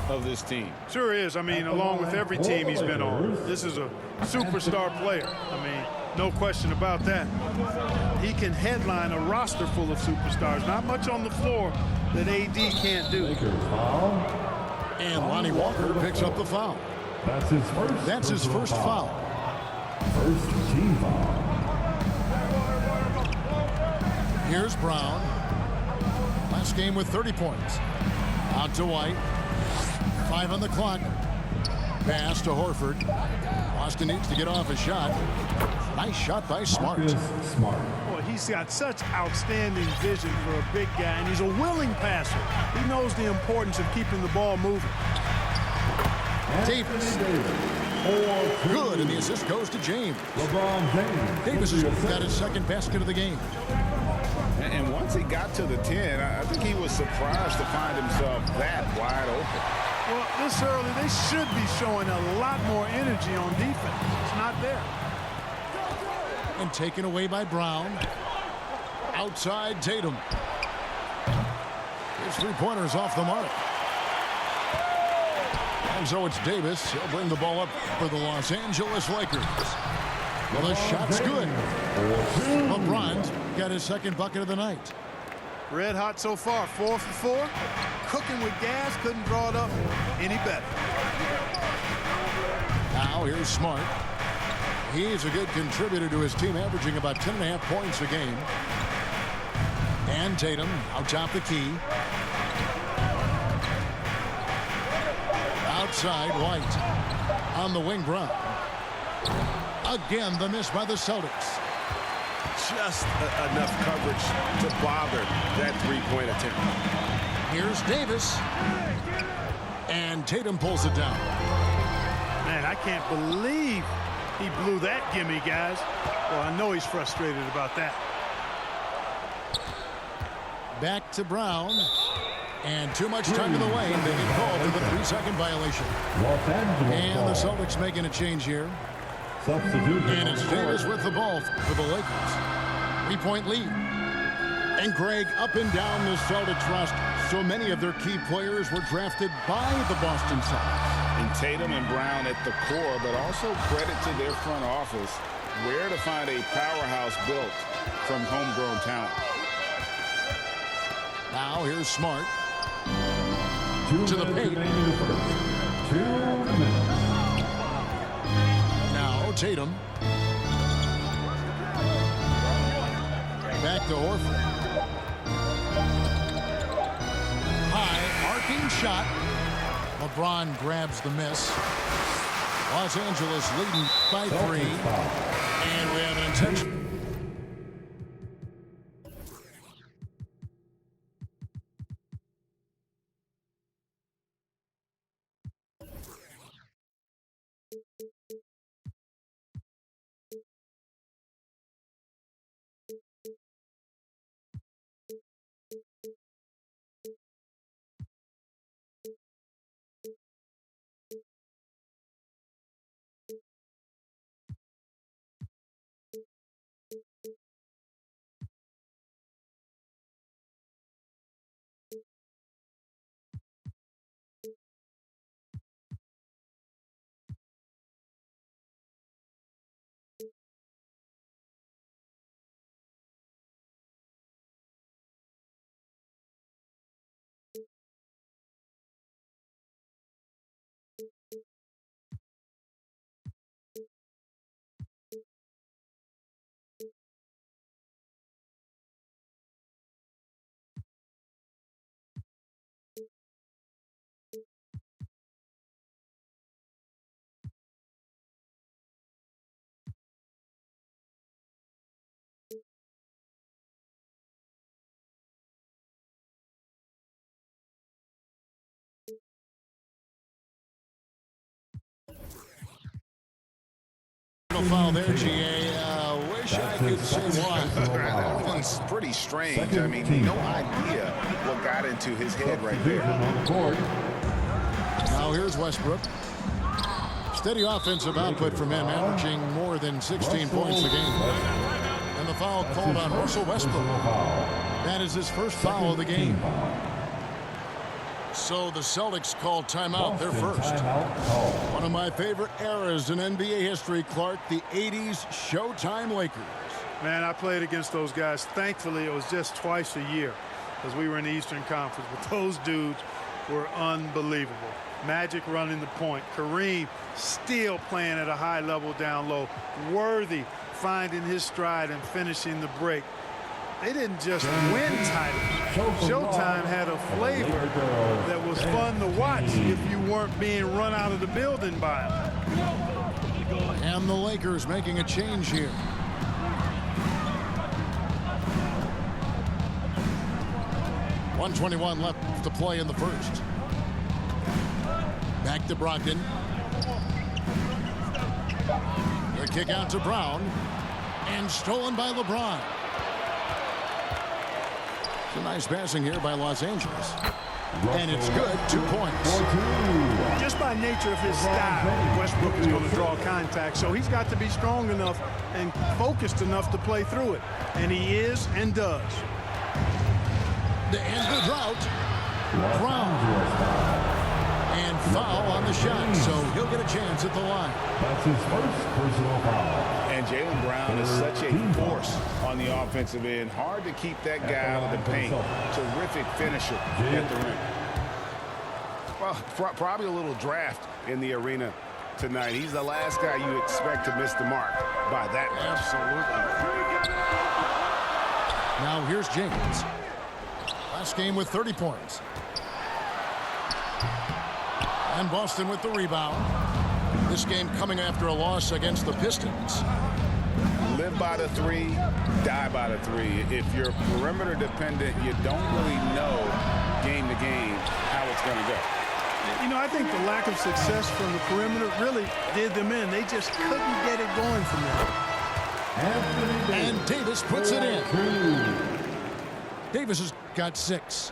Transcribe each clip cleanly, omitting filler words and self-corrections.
of this team. Sure is. I mean, along with every team he's been on, this is a superstar player. I mean, no question about that. He can headline a roster full of superstars. Not much on the floor that AD can't do. And Lonnie Walker picks up the foul. That's his first foul. First team foul. Here's Brown. Last game with 30 points. Out to White. 5 on the clock. Pass to Horford. Boston needs to get off a shot. Nice shot by Smart. Boy, he's got such outstanding vision for a big guy, and he's a willing passer. He knows the importance of keeping the ball moving. Davis. Good, and the assist goes to James. Davis has got his second basket of the game. And once he got to the 10, I think he was surprised to find himself that wide open. Well, this early, they should be showing a lot more energy on defense. It's not there. And taken away by Brown. Outside Tatum. His three-pointer's off the mark. And so it's Davis. He'll bring the ball up for the Los Angeles Lakers. Well, the shot's good. LeBron's got his second bucket of the night. Red hot so far, 4 for 4. Cooking with gas, couldn't draw it up any better. Now here's Smart. He's a good contributor to his team, averaging about 10.5 points a game. And Tatum out top the key. Outside White. On the wing, Brown. Again, the miss by the Celtics. Just enough coverage to bother that three-point attempt. Here's Davis. And Tatum pulls it down. Man, I can't believe he blew that gimme, guys. Well, I know he's frustrated about that. Back to Brown. And too much time in the lane. They get called for the 3-second violation. And the Celtics making a change here. And it's Davis with the ball for the Lakers. 3-point lead. And Greg, up and down the Celtics roster, so many of their key players were drafted by the Boston Celtics. And Tatum and Brown at the core, but also credit to their front office, where to find a powerhouse built from homegrown talent. Now here's Smart. To the paint. Now Tatum. Back to Horford. High arcing shot. LeBron grabs the miss. Los Angeles leading by 3. And we have an intention. Foul there, GA. Wish I could say why. That one's pretty strange. I mean, no idea what got into his head right there. Now here's Westbrook. Steady offensive output from him, averaging more than 16 points a game. And the foul called on Russell Westbrook. That is his first foul of the game. So the Celtics call timeout. They're first. One of my favorite eras in NBA history, Clark, the 80s Showtime Lakers. Man, I played against those guys. Thankfully, it was just twice a year because we were in the Eastern Conference. But those dudes were unbelievable. Magic running the point. Kareem still playing at a high level down low. Worthy finding his stride and finishing the break. They didn't just win titles. Showtime had a flavor that was fun to watch if you weren't being run out of the building by them. And the Lakers making a change here. .121 left to play in the first. Back to Brogdon. The kick out to Brown. And stolen by LeBron. It's a nice passing here by Los Angeles. And it's good. 2 points. Just by nature of his style, Westbrook is going to draw contact, so he's got to be strong enough and focused enough to play through it. And he is and does. To end the drought, Brown. And foul on the shot, so he'll get a chance at the line. That's his first personal foul. And Jaylen Brown is such a force on the offensive end. Hard to keep that guy out of the paint. Terrific finisher at the rim. Well, probably a little draft in the arena tonight. He's the last guy you expect to miss the mark by that much. Absolutely. Now here's Jenkins. Last game with 30 points. And Boston with the rebound. This game coming after a loss against the Pistons. Live by the three, die by the three. If you're perimeter dependent, you don't really know game to game how it's going to go. You know, I think the lack of success from the perimeter really did them in. They just couldn't get it going from there. And Davis puts it in. Davis has got 6.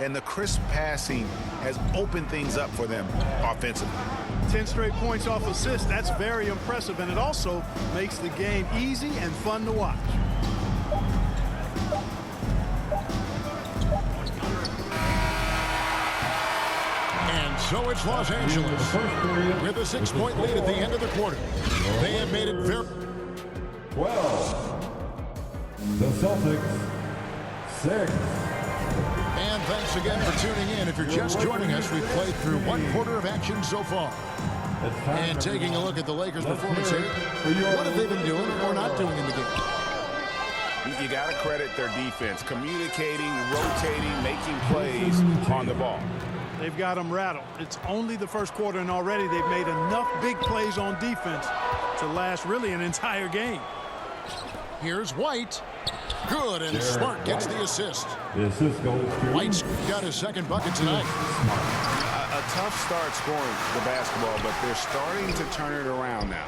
And the crisp passing has opened things up for them offensively. 10 straight points off assists. That's very impressive, and it also makes the game easy and fun to watch. And so it's Los Angeles with a 6-point lead at the end of the quarter. They have made it very... 12. The Celtics, 6. And thanks again for tuning in. If you're just joining us, we've played through 1 quarter of action so far. And taking a look at the Lakers' performance here, what have they been doing or not doing in the game? You got to credit their defense. Communicating, rotating, making plays on the ball. They've got them rattled. It's only the first quarter, and already they've made enough big plays on defense to last really an entire game. Here's White. Good, and Smart gets the assist. The assist goes to White's got his second bucket tonight. A tough start scoring the basketball, but they're starting to turn it around now.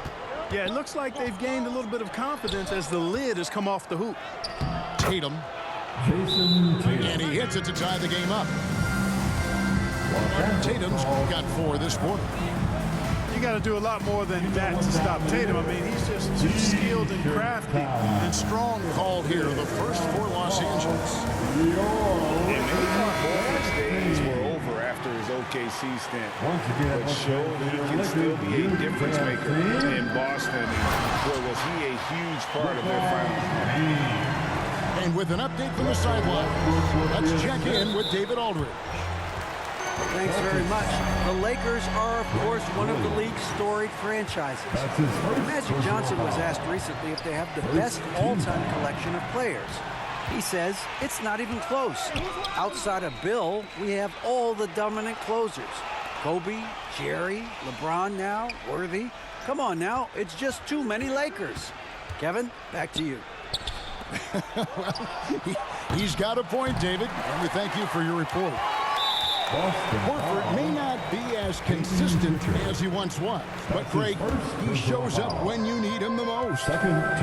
Yeah, it looks like they've gained a little bit of confidence as the lid has come off the hoop. Tatum. And he hits it to tie the game up. Tatum's got 4 this quarter. You got to do a lot more than that to stop Tatum. I mean, he's just too skilled and crafty and strong. Called here, the first for Los Angeles. And maybe Boyle's days were over after his OKC stint, but showed he can still be a difference maker in Boston. And boy, was he a huge part of their finals. And with an update from the sideline, let's check in with David Aldridge. Thanks very much. The Lakers are, of course, one of the league's storied franchises. Magic Johnson was asked recently if they have the best all-time collection of players. He says it's not even close. Outside of Bill, we have all the dominant closers. Kobe, Jerry, LeBron now, Worthy. Come on now, it's just too many Lakers. Kevin, back to you. Well, he's got a point, David, and we thank you for your report. Horford may not be as consistent as he once was, but Craig, he shows up when you need him the most. You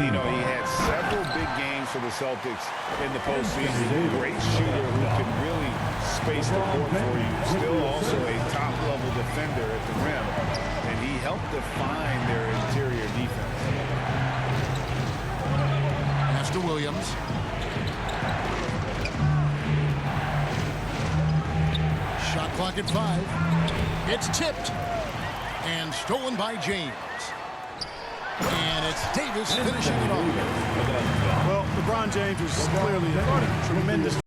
know, he had several big games for the Celtics in the postseason. Great shooter who can really space the court for you. Still also a top-level defender at the rim, and he helped define their interior defense. Pass to Williams. clock at 5. It's tipped and stolen by James. And it's Davis finishing it off. Well, LeBron James was clearly a tremendous